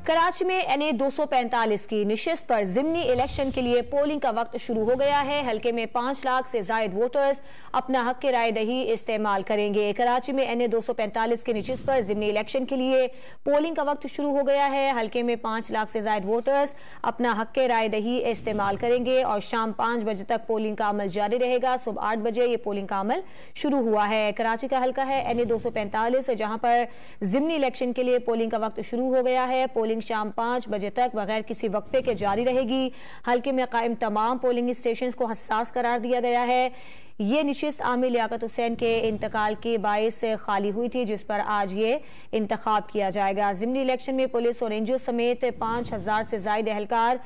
कराची में NA 245 की निशिस्त पर ज़िमनी इलेक्शन के लिए पोलिंग का वक्त शुरू हो गया है। हल्के में 5 लाख से जायद वोटर्स अपना हक की राय दही इस्तेमाल करेंगे। कराची में NA 245 की निशिस्त पर ज़िमनी इलेक्शन के लिए पोलिंग का वक्त शुरू हो गया है। हल्के में 5 लाख से जायद वोटर्स अपना हक की राय दही इस्तेमाल करेंगे और शाम 5 बजे तक पोलिंग का अमल जारी रहेगा। सुबह 8 बजे ये पोलिंग का अमल शुरू हुआ है। कराची का हल्का है NA 245, जहां पर ज़िमनी इलेक्शन के लिए पोलिंग का वक्त शुरू हो गया है। पोलिंग शाम 5 बजे तक बगैर किसी वक्फे के जारी रहेगी। हल्के में कायम तमाम पोलिंग स्टेशन को हसास करार दिया गया है। ये निशिस्त आमिर लियाकत हुसैन के इंतकाल के बायस खाली हुई थी, जिस पर आज ये इंतखाब किया जाएगा। ज़िमनी इलेक्शन में पुलिस और रेंजर्स समेत 5000 से ज्यादा एहलकार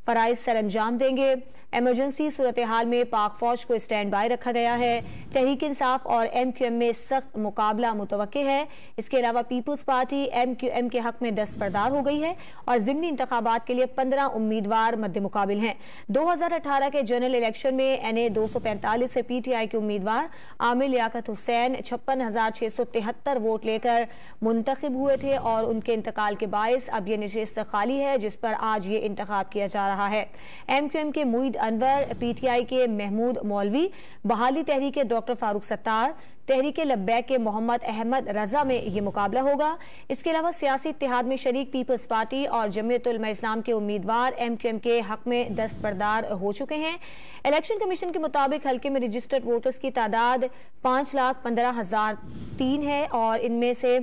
फराइज सर अंजाम देंगे। इमरजेंसी सूरत हाल में पाक फौज को स्टैंड बाय रखा गया है। तहरीक इंसाफ और MQM में सख्त मुकाबला मुतवक्के है। इसके अलावा पीपुल्स पार्टी MQM के हक में दस्तबरदार हो गई है और ज़िमनी इंतखाबात के लिए 15 उम्मीदवार मद्दे मुकाबिल हैं। 2018 के जनरल इलेक्शन में NA 245 से PTI के उम्मीदवार आमिर लियाकत हुसैन 56,673 वोट लेकर मुंतखब हुए थे और उनके इंतकाल के बायस अब ये नशिस्त खाली है, जिस पर आज ये इंतखाब किया जा रहा है। MQM के मुईद अनवर, PTI के महमूद मौलवी, बहाली तहरीक के डॉक्टर फारूक सत्तार, तहरीक लब्बैक के मोहम्मद अहमद रजा में ये मुकाबला होगा। इसके अलावा सियासी इत्तेहाद में शरीक पीपल्स पार्टी और जमीयत उलमा इस्लाम के उम्मीदवार MQM के हक में दस्तबरदार हो चुके हैं। इलेक्शन कमीशन के मुताबिक हल्के में रजिस्टर्ड वोटर्स की तादाद 5,15,003 है और इनमें से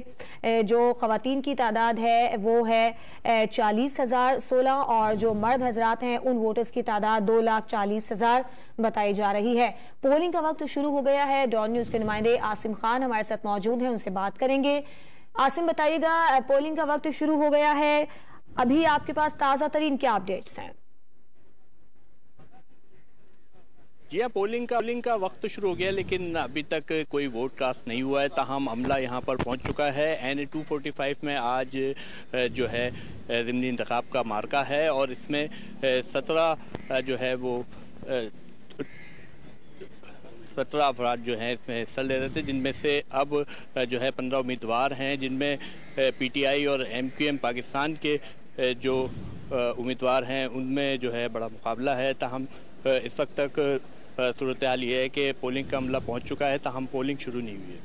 जो खवातीन की तादाद है वो है 40,016 और जो मर्द हजरात हैं उन वोटर्स की तादाद 2,40,000 बताई जा रही है। पोलिंग का वक्त शुरू हो गया है। डॉन न्यूज के नुमाइंदे आसिम खान हमारे साथ मौजूद हैं, उनसे बात करेंगे। आसिम, बताइएगा, पोलिंग का वक्त शुरू हो गया है, अभी आपके पास ताजा तरीन क्या अपडेट्स हैं? जी हाँ, पोलिंग का वक्त शुरू हो गया, लेकिन अभी तक कोई वोट कास्ट नहीं हुआ है। ताहम अमला यहाँ पर पहुँच चुका है। NA 245 में आज जो है ज़िमनी इंतखाब का मार्का है और इसमें 17 जो है वो 17 अफराद जो हैं इसमें हिस्सा ले रहे थे, जिनमें से अब जो है 15 उम्मीदवार हैं, जिनमें PTI और MQM पाकिस्तान के जो उम्मीदवार हैं उनमें जो है बड़ा मुकाबला है। ताहम इस वक्त तक सूरत हाल ये है कि पोलिंग का अमला पहुंच चुका है, ताहम पोलिंग शुरू नहीं हुई है।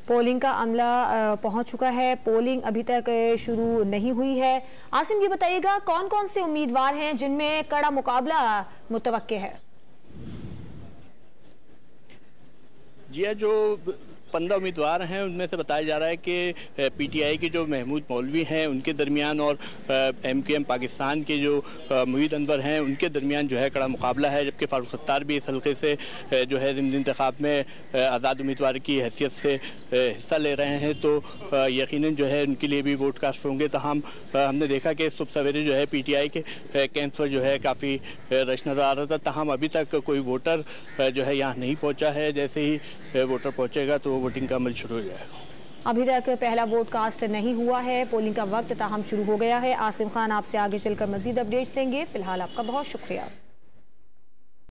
पोलिंग का अमला पहुंच चुका है, पोलिंग अभी तक शुरू नहीं हुई है। आसिम, ये बताइएगा कौन कौन से उम्मीदवार हैं जिनमें कड़ा मुकाबला मुतवक्के है? जी हाँ, जो 15 उम्मीदवार हैं उनमें से बताया जा रहा है कि PTI के जो महमूद मौलवी हैं उनके दरमियान और MQM पाकिस्तान के जो मुईद अनवर हैं उनके दरमियान जो है कड़ा मुकाबला है, जबकि फारूक सत्तार भी इस हल्के से जो है ज़िमनी इंतखाब में आज़ाद उम्मीदवार की हैसियत से हिस्सा ले रहे हैं, तो यकीनन जो है उनके लिए भी वोट कास्ट होंगे। ताहम हमने देखा कि सुबह सवेरे जो है PTI के कैंप पर जो है काफ़ी रश नज़र आ रहा था। ताहम अभी तक कोई वोटर जो है यहाँ नहीं पहुँचा है। जैसे ही वोटर पहुँचेगा तो वोटिंग का अमल शुरू हो जाएगा। अभी तक पहला वोट कास्ट नहीं हुआ है। पोलिंग का वक्त ताहम शुरू हो गया है। आसिम खान आपसे आगे चलकर मजीद अपडेट्स देंगे। फिलहाल आपका बहुत शुक्रिया।